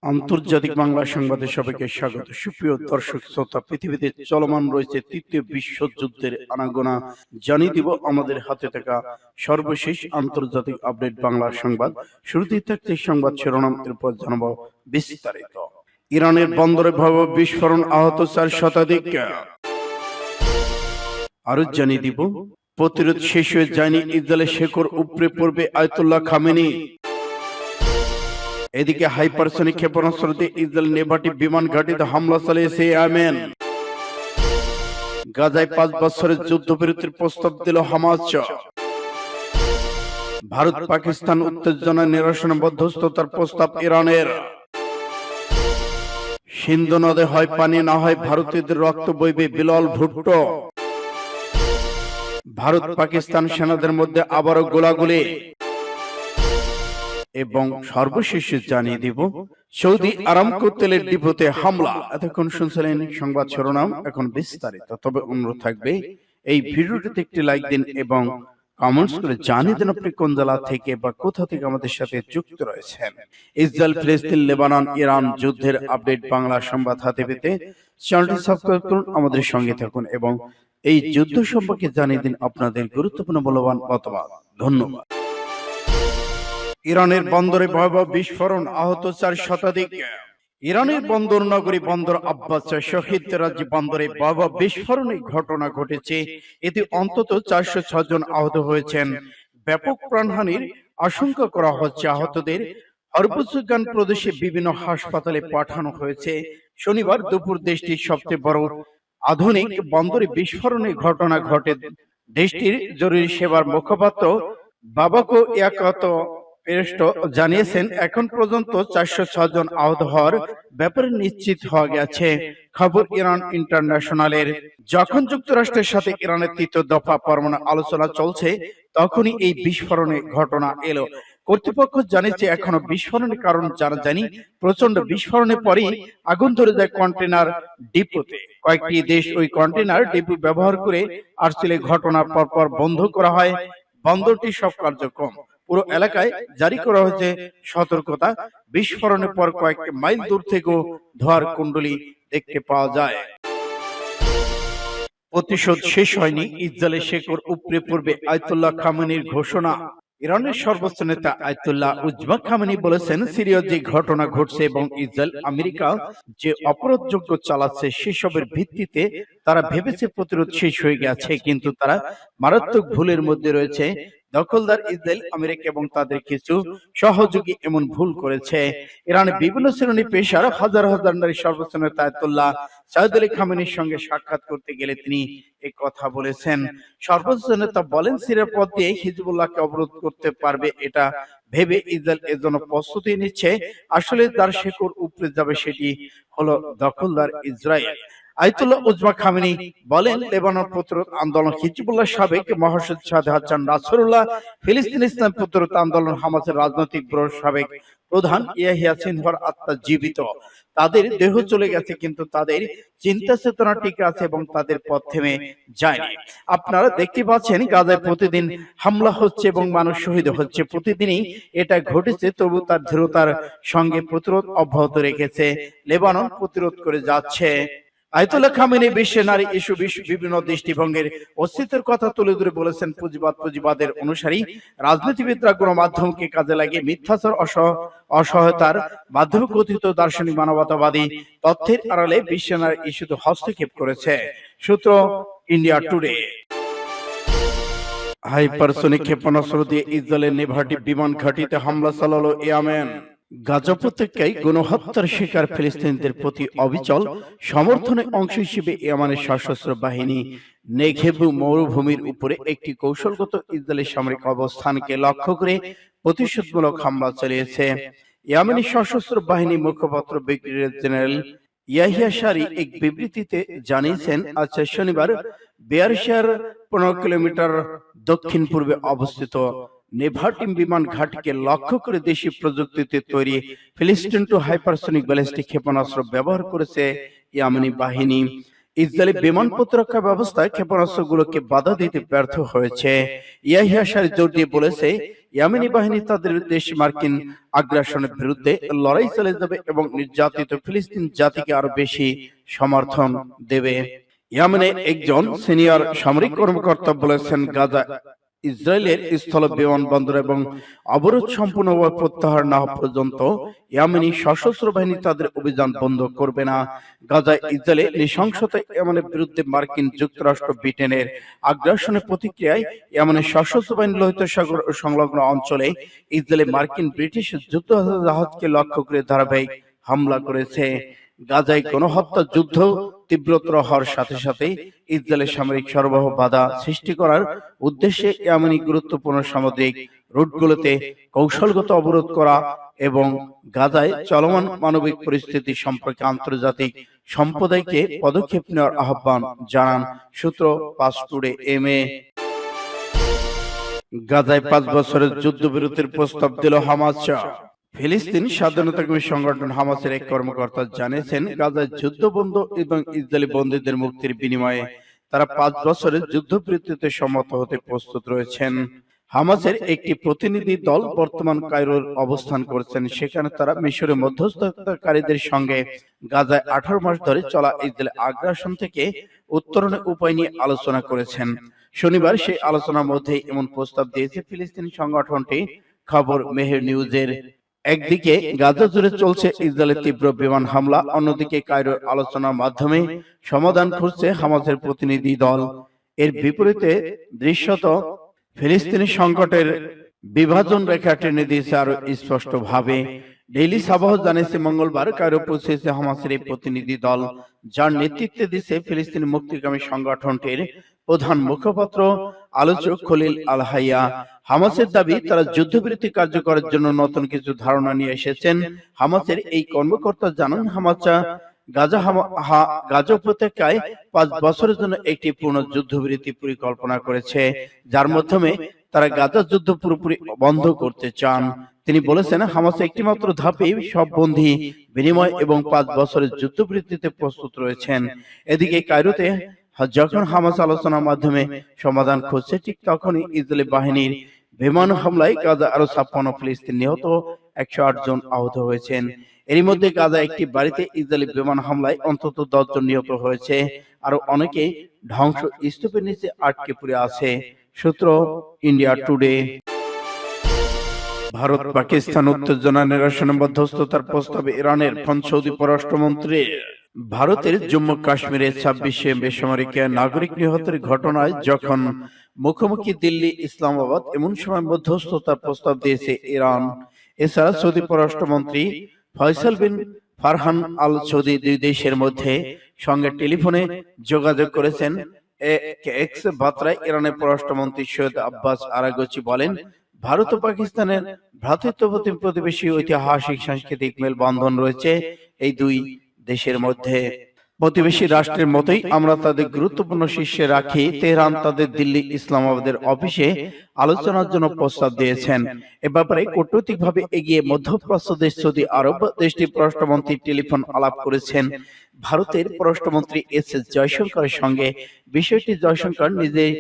আন্তর্জাতিক বাংলা সংবাদে সবাইকে স্বাগত। সুপ্রিয় দর্শক শ্রোতা, পৃথিবীতে চলমান রয়েছে তৃতীয় বিশ্বযুদ্ধের আনাগোনা। জানিয়ে দিব আমাদের হাতে থাকা সর্বশেষ আন্তর্জাতিক আপডেট বাংলা সংবাদ। শুরুতেই থাকছে সংবাদ শিরোনাম, এরপর জানাবো বিস্তারিত। ইরানের বন্দরে ভয়াবহ বিস্ফোরণ, আহত 4 শতাধিক। আরো জানিয়ে দিব প্রতিরোধ শেষ হয়ে যায়নি, ইসরায়েলের শেকড় উপড়ে পড়বে আয়াতুল্লাহ খামেনি। এদিকে হাইপারসনিক ক্ষেপণাস্ত্র দিয়ে ইসরায়েল নেভাটি বিমান ঘাঁটিতে হামলা চালিয়েছে ইয়েমেন। গাজায় 5 বছরের যুদ্ধবিরতির প্রস্তাব দিল হামাস। ভারত পাকিস্তান উত্তেজনা নিরসনে মধ্যস্থতার প্রস্তাব ইরানের। সিন্ধু নদে হয় পানি, না হয় ভারতীয়দের রক্ত বইবে, বিলাল ভুট্টো। ভারত পাকিস্তান সেনাদের মধ্যে আবারও গোলাগুলি। এবং সর্বশেষে জানিয়ে দিব সৌদি আরামকো তেলের ডিপোতে হামলা। এতক্ষণ শুনছিলেন সংবাদ শিরোনাম, এখন বিস্তারিত। তবে অনুরোধ থাকবে এই ভিডিওটিতে একটি লাইক দিন এবং কমেন্টস করে জানিয়ে দিন আপনি কোন জেলা থেকে বা কোথা থেকে আমাদের সাথে যুক্ত রয়েছেন। ইসরায়েল, ফিলিস্তিন, লেবানন, ইরান যুদ্ধের আপডেট বাংলা সংবাদ হাতে পেতে চ্যানেলটি সাবস্ক্রাইব করুন, আমাদের সঙ্গে থাকুন এবং এই যুদ্ধ সম্পর্কে জানিয়ে দিন আপনাদের গুরুত্বপূর্ণ মূল্যবান মতামত। ধন্যবাদ। ইরানের বন্দরে ভয়াবহ বিস্ফোরণ, আহত 4 শতাধিক। ইরানের বন্দর নগরী বন্দর আব্বাস শহীদ রাজ্য বন্দরে ভয়াবহ বিস্ফোরণের ঘটনা ঘটেছে। এতে অন্তত 406 জন আহত হয়েছেন। ব্যাপক প্রাণহানির আশঙ্কা করা হচ্ছে। আহতদের হরমুজগান প্রদেশে বিভিন্ন হাসপাতালে পাঠানো হয়েছে। শনিবার দুপুর দেশটির সবচেয়ে বড় আধুনিক বন্দরে বিস্ফোরণের ঘটনা ঘটে। দেশটির জরুরি সেবার মুখপাত্র বাবাকো ইয়াকাত পেরেস্ট জানিয়েছেন, এখন পর্যন্ত 406 জন আহত হওয়ার ব্যাপারে নিশ্চিত হওয়া গেছে। খবর ইরান ইন্টারন্যাশনালের। যখন যুক্তরাষ্ট্রের সাথে ইরানের 3য় দফা পরমাণু আলোচনা চলছে, তখনই এই বিস্ফোরণের ঘটনা এলো। কর্তৃপক্ষ জানিয়েছে, এখনো বিস্ফোরণের কারণ জানা যায়নি। প্রচন্ড বিস্ফোরণের পরই আগুন ধরে যায় কন্টেনার ডিপোতে। কয়েকটি দেশ ওই কন্টেনার ডিপো ব্যবহার করে আসছিল। ঘটনার পরপর বন্ধ করা হয় বন্দরটি সব কার্যক্রম। পুরো এলাকায় জারি করা হয়েছে সতর্কতা। বিস্ফোরণের পর কয়েক মাইল দূর থেকেও ধোঁয়ার কুণ্ডলী দেখতে পাওয়া যায়। প্রতিশোধ শেষ হয়নি, ইসরায়েলের শেকড় উপড়ে পড়বে আয়াতুল্লাহ খামেনির ঘোষণা। ইরানের সর্বোচ্চ নেতা আয়াতুল্লাহ উজমা খামেনি বলেছেন, সিরিয়ার যে ঘটনা ঘটছে এবং ইসরায়েল আমেরিকা যে অপরাধযোগ্য চালাচ্ছে, সেসবের ভিত্তিতে তারা ভেবেছে প্রতিরোধ শেষ হয়ে গেছে, কিন্তু তারা মারাত্মক ভুলের মধ্যে রয়েছে। দখলদার ইসরায়েল, আমেরিকা এবং তাদের কিছু সহযোগী এমন ভুল করেছে। ইরানের বিভিন্ন শ্রেণী পেশার হাজার হাজার নারী সর্বোচ্চ নেতা আয়াতুল্লাহ সাইয়্যিদ আলী খামেনির সঙ্গে সাক্ষাৎ করতে গেলে তিনি এই কথা বলেছেন। সর্বোচ্চ নেতা বলেন, সিরিয়ার পথ দিয়ে হিজবুল্লাহকে অবরোধ করতে পারবে এটা ভেবে ইসরায়েল এর জন্য প্রস্তুতি নিচ্ছে। আসলে তার শেকড় উপড়ে যাবে, সেটি হলো দখলদার ইসরায়েল। আয়াতুল্লাহ উজমা খামেনি বলেন, লেবানন প্রতিরোধ আন্দোলন, হিজবুল্লাহ সাবেক মহাসচিব সাদ হাসান নাসরুল্লাহ, ফিলিস্তিন ইসলাম প্রতিরোধ আন্দোলন, হামাসের রাজনৈতিক ব্যুরোর সাবেক প্রধান ইয়াহিয়া সিনওয়ার আত্মা জীবিত। তাদের দেহ চলে গেছে, কিন্তু তাদের চিন্তা চেতনা টিকে আছে এবং তাদের পথ থেমে যায়নি। আপনারা দেখতে পাচ্ছেন, গাজায় প্রতিদিন হামলা হচ্ছে এবং মানুষ শহীদ হচ্ছে। প্রতিদিনই এটা ঘটেছে, তবু তার দৃঢ়তার সঙ্গে প্রতিরোধ অব্যাহত রেখেছে। লেবানন প্রতিরোধ করে যাচ্ছে। আয়াতুল্লাহ খামেনি বিশ্বে নারী ইস্যু বিভিন্ন দৃষ্টিভঙ্গির অস্তিত্বের কথা তুলে ধরে বলেছেন, পুঁজিবাদের অনুসারী রাজনীতিবিদরা গণমাধ্যমকে কাজে লাগিয়ে মিথ্যাচার অসহায়তার মাধ্যমে কথিত দার্শনিক মানবতাবাদী তথ্যের আড়ালে বিশ্বে নারী ইস্যুতে হস্তক্ষেপ করেছে। সূত্র ইন্ডিয়া টুডে। হাইপারসনিক ক্ষেপণাস্ত্র দিয়ে ইসরায়েলের নেভাটি বিমান ঘাঁটিতে হামলা চালালো ইয়েমেন। গাজা উপত্যকায় গণহত্যার শিকার ফিলিস্তিনিদের প্রতি অবিচল সমর্থনের অংশ হিসেবে ইয়েমেনের সশস্ত্র বাহিনী নেঘেব মরুভূমির উপরে একটি কৌশলগত ইসরায়েলি সামরিক অবস্থানকে লক্ষ্য করে প্রতিশোধমূলক হামলা চালিয়েছে। ইয়েমেনি সশস্ত্র বাহিনী মুখপাত্র ব্রিগেডিয়ার জেনারেল ইয়াহিয়া সারি এক বিবৃতিতে জানিয়েছেন, আজ শনিবার বেয়ারশার 15 কিলোমিটার দক্ষিণ পূর্বে অবস্থিত নেভাটিম বিমান ঘাঁটিকে লক্ষ্য করে দেশীয় প্রযুক্তিতে তৈরি ফিলিস্টিন টু হাইপারসনিক ব্যালিস্টিক ক্ষেপণাস্ত্র ব্যবহার করেছে ইয়েমেনি বাহিনী। ইসরায়েলি বিমান প্রতিরক্ষা ব্যবস্থায় ক্ষেপণাস্ত্রগুলোকে বাধা দিতে ব্যর্থ হয়েছে। ইয়াহিয়া সারি জোর দিয়ে বলেছে, ইয়েমেনি বাহিনী তাদের দেশ মার্কিন আগ্রাসনের বিরুদ্ধে লড়াই চালিয়ে যাবে এবং নির্যাতিত ফিলিস্তিন জাতিকে আরো বেশি সমর্থন দেবে। ইয়েমেনের একজন সিনিয়র সামরিক কর্মকর্তা বলেছেন, গাজা ইসরায়েলের স্থল বিমানবন্দর এবং অবরোধ সম্পূর্ণভাবে প্রত্যাহার না হওয়া পর্যন্ত ইয়েমেনি সশস্ত্র বাহিনী তাদের অভিযান বন্ধ করবে না। গাজায় ইসরায়েলের নৃশংসতা ইয়েমেনের বিরুদ্ধে মার্কিন যুক্তরাষ্ট্র ব্রিটেনের আগ্রাসনের প্রতিক্রিয়ায় ইয়েমেনের সশস্ত্র বাহিনী লোহিত সাগর ও সংলগ্ন অঞ্চলে ইসরায়েলে মার্কিন ব্রিটিশ যুদ্ধ জাহাজকে লক্ষ্য করে ধারাবাহিক হামলা করেছে। গাজায় গণহত্যা যুদ্ধ তীব্রতর হওয়ার সাথে সাথে ইসরায়েলের সামরিক সরবরাহ বাধা সৃষ্টি করার উদ্দেশ্যে ইয়েমেনি গুরুত্বপূর্ণ সামুদ্রিক রুটগুলোতে কৌশলগত অবরোধ করা এবং গাজায় চলমান মানবিক পরিস্থিতি সম্পর্কে আন্তর্জাতিক সম্প্রদায়কে পদক্ষেপ নেওয়ার আহ্বান জানান সূত্র পাঁচ টুডে এমএ। গাজায় 5 বছরের যুদ্ধবিরতির প্রস্তাব দিল হামাস। ফিলিস্তিন স্বাধীনতাকামী সংগঠন হামাসের এক কর্মকর্তা জানিয়েছেন, গাজায় যুদ্ধ বন্ধ এবং ইসরায়েলি বন্দীদের মুক্তির বিনিময়ে তারা 5 বছরের যুদ্ধবিরতিতে সম্মত হতে প্রস্তুত রয়েছেন। হামাসের একটি প্রতিনিধি দল বর্তমান কায়রোর অবস্থান করছেন। সেখানে তারা মিশরের মধ্যস্থতাকারীদের সঙ্গে গাজায় 18 মাস ধরে চলা ইসরায়েলি আগ্রাসন থেকে উত্তরণের উপায় নিয়ে আলোচনা করেছেন। শনিবার সেই আলোচনার মধ্যে এমন প্রস্তাব দিয়েছে ফিলিস্তিনি সংগঠনটি। খবর মেহের নিউজের। একদিকে গাজা জুড়ে চলছে ইসরায়েলের তীব্র বিমান হামলা, অন্যদিকে কায়রোর আলোচনার মাধ্যমে সমাধান খুঁজছে হামাসের প্রতিনিধি দল। এর বিপরীতে দৃশ্যত ফিলিস্তিনি সংকটের বিভাজন রেখা টেনে দিয়েছে আরো স্পষ্ট ভাবে। ডেইলি সাবাহ জানিয়েছে, মঙ্গলবার কায়রো পৌঁছেছে হামাসের এই প্রতিনিধি দল, যার নেতৃত্বে দিচ্ছে ফিলিস্তিনি মুক্তিকামী সংগঠনটির প্রধান মুখপাত্র আলোচক খলিল আল হাইয়া। হামাসের দাবি, তারা যুদ্ধবিরতি কার্যকরের জন্য নতুন কিছু ধারণা নিয়ে এসেছেন। হামাসের এই কর্মকর্তা জানান, হামাস গাজা উপত্যকায় 5 বছরের জন্য একটি পূর্ণ যুদ্ধবিরতি পরিকল্পনা করেছে, যার মাধ্যমে তারা গাজা যুদ্ধ পুরোপুরি বন্ধ করতে চান। তিনি বলেছেন, হামাস একটি মাত্র ধাপে সব বন্দী বিনিময় এবং 5 বছরের যুদ্ধবিরতিতে প্রস্তুত রয়েছেন। এদিকে কায়রোতে যখন হামাস আলোচনার মাধ্যমে সমাধান খুঁজছে, ঠিক তখনই ইসরায়েলি বাহিনীর বিমান হামলায় গাজা আরো 56 ফিলিস্তিনি নিহত, 108 জন আহত হয়েছেন। এরই মধ্যে গাজা একটি বাড়িতে ইসরায়েলি বিমান হামলায় অন্তত 10 জন নিহত হয়েছে, আরো অনেকে ধ্বংস স্তূপের নিচে আটকে পড়ে আছে। সূত্র ইন্ডিয়া টুডে। ভারত পাকিস্তান উত্তেজনা নিরসনে মধ্যস্থতার প্রস্তাবে ইরানের সৌদি পররাষ্ট্রমন্ত্রী। ভারতের জম্মু কাশ্মীরে 26 বেসামরিক নাগরিক নিহতের ঘটনায় যখন মুখোমুখি দিল্লি ইসলামাবাদ, এমন সময় মধ্যস্থতার প্রস্তাব দিয়েছে ইরান। এছাড়া সৌদি পররাষ্ট্রমন্ত্রী ফয়সাল বিন ফারহান আল সৌদি দুই দেশের মধ্যে সঙ্গে টেলিফোনে যোগাযোগ করেছেন। এক্স বার্তায় ইরানের পররাষ্ট্রমন্ত্রী সৈয়দ আব্বাস আরাগচি বলেন, ভারত ও পাকিস্তানের ভ্রাতৃত্ববোধী প্রতিবেশী ঐতিহাসিক সাংস্কৃতিক মেলবন্ধন রয়েছে এই দুই দেশের মধ্যে। প্রতিবেশী রাষ্ট্রের মতোই আমরা তাদের গুরুত্বপূর্ণ শীর্ষে রাখি। তেহরান তাদের দিল্লি ইসলামাবাদের অফিসে আলোচনার জন্য প্রস্তাব দিয়েছেন। এ ব্যাপারে কূটনৈতিকভাবে এগিয়ে মধ্যপ্রাচ্য দেশ সৌদি আরব দেশটির পররাষ্ট্রমন্ত্রী টেলিফোন আলাপ করেছেন ভারতের পররাষ্ট্রমন্ত্রী এস জয়শঙ্করের সঙ্গে। বিষয়টি জয়শঙ্কর নিজেই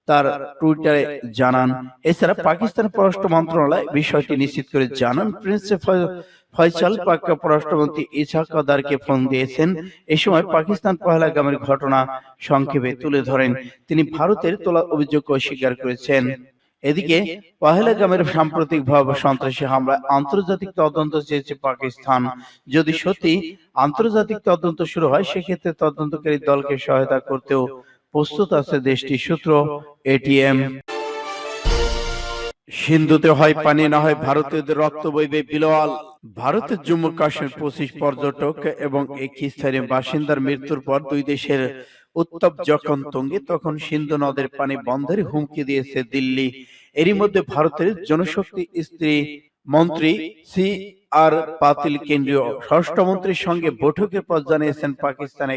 তার টুইটারে জানান। এছাড়া পাকিস্তান পররাষ্ট্র মন্ত্রণালয় বিষয়টি নিশ্চিত করে জানান, প্রিন্স ফয়সাল পাক পররাষ্ট্রমন্ত্রী ইসহাক দারকে ফোন দিয়েছেন। এই সময় পাকিস্তান পহেলগামের ঘটনা সংক্ষেপে তুলে ধরেন। তিনি ভারতের তোলা অভিযোগ অস্বীকার করেছেন। এদিকে পহেলগামের সাম্প্রতিক ভয়াবহ সন্ত্রাসী হামলায় আন্তর্জাতিক তদন্ত চেয়েছে পাকিস্তান। যদি সত্যি আন্তর্জাতিক তদন্ত শুরু হয়, সেক্ষেত্রে তদন্তকারী দলকে সহায়তা করতেও প্রস্তুত আছে দেশটি। সূত্র এটিএম। সিন্ধুতে হয় পানি, না হয় ভারতীয়দের রক্ত বইবে বিলওয়াল। ভারতের জম্মু কাশ্মীর 25 পর্যটক এবং এক স্থানীয় বাসিন্দার মৃত্যুর পর দুই দেশের উত্তাপ যখন তুঙ্গে, তখন সিন্ধু নদের পানি বন্ধের হুমকি দিয়েছে দিল্লি। এরই মধ্যে ভারতের জনশক্তি স্ত্রী মন্ত্রী সি আর পাতিল কেন্দ্রীয় স্বরাষ্ট্রমন্ত্রীর সঙ্গে বৈঠকের পর জানিয়েছেন, পাকিস্তানে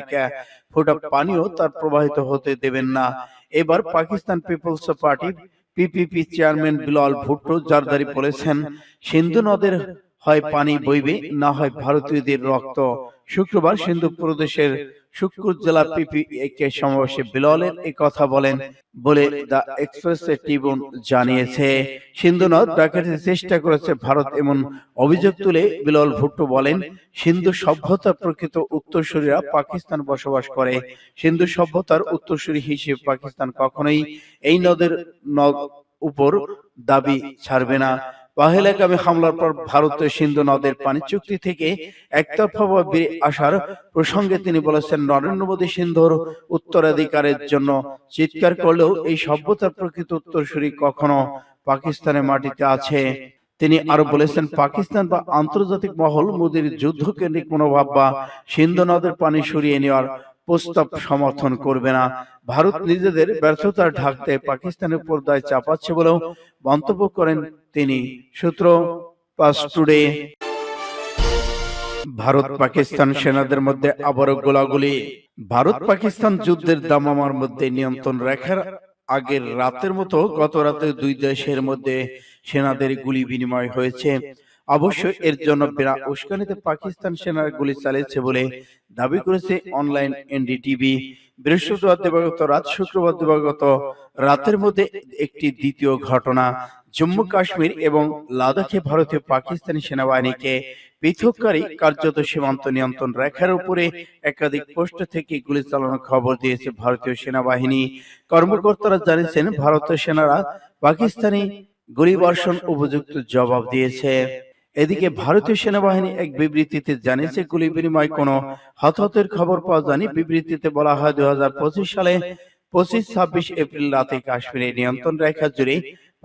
ফোঁটা পানিও তার প্রবাহিত হতে দেবেন না। এবার পাকিস্তান পিপলস পার্টি পিপিপি চেয়ারম্যান বিলাল ভুট্টো জারদারি বলেছেন, সিন্ধু নদের হয় পানি বইবে, না হয় ভারতীয়দের রক্ত। শুক্রবার সিন্ধু প্রদেশের শুক্কুর জেলা পিপিএ সমাবেশে বিলালের এই কথা বলেন বলে দ্য এক্সপ্রেস ট্রিবিউন জানিয়েছে। সিন্ধু নদ ডাকাতির চেষ্টা করেছে ভারত, এমন অভিযোগ তুলে বিলাল ভুট্টো বলেন, সিন্ধু সভ্যতার প্রকৃত উত্তরসূরিরা পাকিস্তান বসবাস করে। সিন্ধু সভ্যতার উত্তরসূরি হিসেবে পাকিস্তান কখনোই এই নদের উপর দাবি ছাড়বে না। পহেলগামী হামলার পর ভারতের সিন্ধু নদের পানি চুক্তি থেকে একতরফাভাবে বেরিয়ে আসার প্রসঙ্গে তিনি বলেছেন, নরেন্দ্র মোদী সিন্ধুর উত্তরাধিকারের জন্য চিৎকার করলেও এই সভ্যতার প্রকৃত উত্তরসূরি কখনো পাকিস্তানের মাটিতে আছে। তিনি আরো বলেছেন, পাকিস্তান বা আন্তর্জাতিক মহল মোদীর যুদ্ধকেন্দ্রিক মনোভাব বা সিন্ধু নদের পানি সরিয়ে নেওয়ার প্রস্তাব সমর্থন করবে না। ভারত নিজেদের ব্যর্থতা ঢাকতে পাকিস্তানের উপর দায় চাপাচ্ছে বলেও মন্তব্য করেন তিনি। সূত্র পাঁচ টুডে। ভারত পাকিস্তান সেনাদের মধ্যে আবারও গোলাগুলি। ভারত পাকিস্তান যুদ্ধের দামামার মধ্যে নিয়ন্ত্রণ রেখার আগের রাতের মতো গত রাতে দুই দেশের মধ্যে সেনাদের গুলি বিনিময় হয়েছে। অবশ্য এর জন্য বিনা উস্কানিতে পাকিস্তান সেনারা গুলি চালিয়েছে বলে দাবি করেছে অনলাইন এনডিটিভি। বৃহস্পতিবার দিবাগত রাত, শুক্রবার দিবাগত রাতের মধ্যে একটি দ্বিতীয় ঘটনা। জম্মু কাশ্মীর এবং লাদাখে ভারতীয় পাকিস্তানি সেনাবাহিনীকে পৃথককারী কার্যত সীমান্ত নিয়ন্ত্রণ রেখার উপরে একাধিক পোস্ট থেকে গুলি চালানোর খবর দিয়েছে ভারতীয় সেনাবাহিনী। কর্মকর্তারা জানিয়েছেন, ভারতীয় সেনারা পাকিস্তানি গুলিবর্ষণ উপযুক্ত জবাব দিয়েছে। এদিকে ভারতীয় সেনাবাহিনী এক বিবৃতিতে জানিয়েছে, গুলি বিনিময় কোনো হতাহতের খবর পাওয়া যায়নি। বিবৃতিতে বলা হয়, 2025 সালে 25-26 এপ্রিল রাতে কাশ্মীরের নিয়ন্ত্রণ রেখা জুড়ে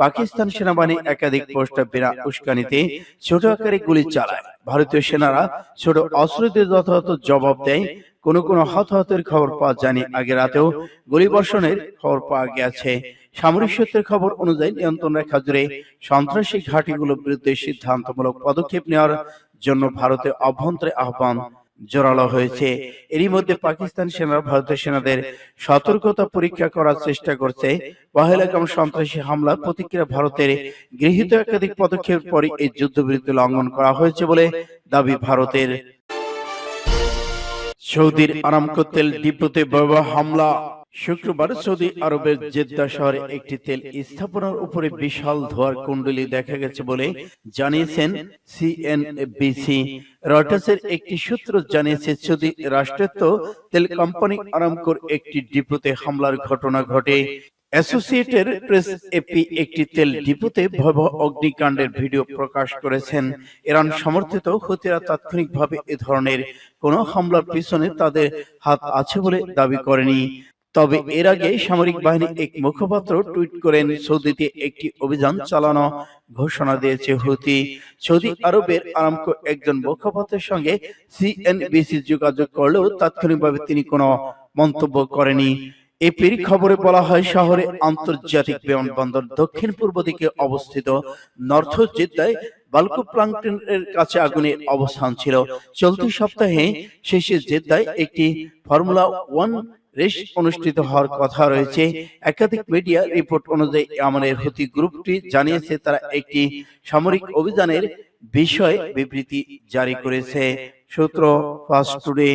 পাকিস্তান সেনাবাহিনী একাধিক পোস্ট বিনা উস্কানিতে ছোট আকারে গুলি চালায়। ভারতীয় সেনারা ছোট অস্ত্র দিয়ে যথাযথ জবাব দেয়। কোনো হতাহতের খবর পাওয়া যায়নি। আগে রাতেও গুলিবর্ষণের খবর পাওয়া গেছে। সামরিক সূত্রের খবর অনুযায়ী নিয়ন্ত্রণ রেখা জুড়ে সন্ত্রাসী ঘাঁটিগুলোর বিরুদ্ধে সিদ্ধান্তমূলক পদক্ষেপ নেওয়ার জন্য ভারতের অভ্যন্তরে আহ্বান জোরালো হয়েছে। এরই মধ্যে পাকিস্তান সেনারা ভারতীয় সেনাদের সতর্কতা পরীক্ষা করার চেষ্টা করছে। পহেলগাম সন্ত্রাসী হামলার প্রতিক্রিয়া ভারতের গৃহীত একাধিক পদক্ষেপের পরই এই যুদ্ধবিরতি লঙ্ঘন করা হয়েছে বলে দাবি ভারতের। সৌদির আরামকো তেল ডিপোতে ভয়াবহ হামলা। শুক্রবার সৌদি আরবের জেদ্দা শহরে একটি তেল স্থাপনার উপরে বিশাল ধোঁয়ার কুণ্ডলী দেখা গেছে বলে জানিয়েছেন সিএনবিসি। রয়টার্সের একটি সূত্র জানিয়েছে, সৌদি রাষ্ট্রায়ত্ত তেল কোম্পানি আরামকোর একটি ডিপোতে হামলার ঘটনা ঘটে। অ্যাসোসিয়েটেড প্রেস এপি একটি তেল ডিপোতে ভয়াবহ অগ্নিকাণ্ডের ভিডিও প্রকাশ করেছেন। ইরান সমর্থিত হুতিরা তাৎক্ষণিকভাবে এ ধরনের কোন হামলার পিছনে তাদের হাত আছে বলে দাবি করেনি। তবে এর আগে সামরিক বাহিনী এক মুখপাত্র টুইট করেন, সৌদিতে একটি অভিযান চালানো ঘোষণা দিয়েছে হুতি। সৌদি আরবের আরামকো একজন মুখপাত্রের সঙ্গে সিএনবিসি যোগাযোগ করলেও তাৎক্ষণিকভাবে তিনি কোনো মন্তব্য করেনি। এপির খবরে বলা হয়, শহরে আন্তর্জাতিক বিমানবন্দর দক্ষিণ পূর্ব দিকে অবস্থিত নর্থ জেদ্দায় বালকু প্লান্টের কাছে আগুনের অবস্থান ছিল। চলতি সপ্তাহে শেষে জেদ্দায় একটি ফর্মুলা 1 রেস অনুষ্ঠিত হওয়ার কথা রয়েছে। একাধিক মিডিয়া রিপোর্ট অনুযায়ী আমানের হুতি গ্রুপটি জানিয়েছে, তারা একটি সামরিক অভিযানের বিষয়ে বিবৃতি জারি করেছে। সূত্র ফাস্ট টুডে।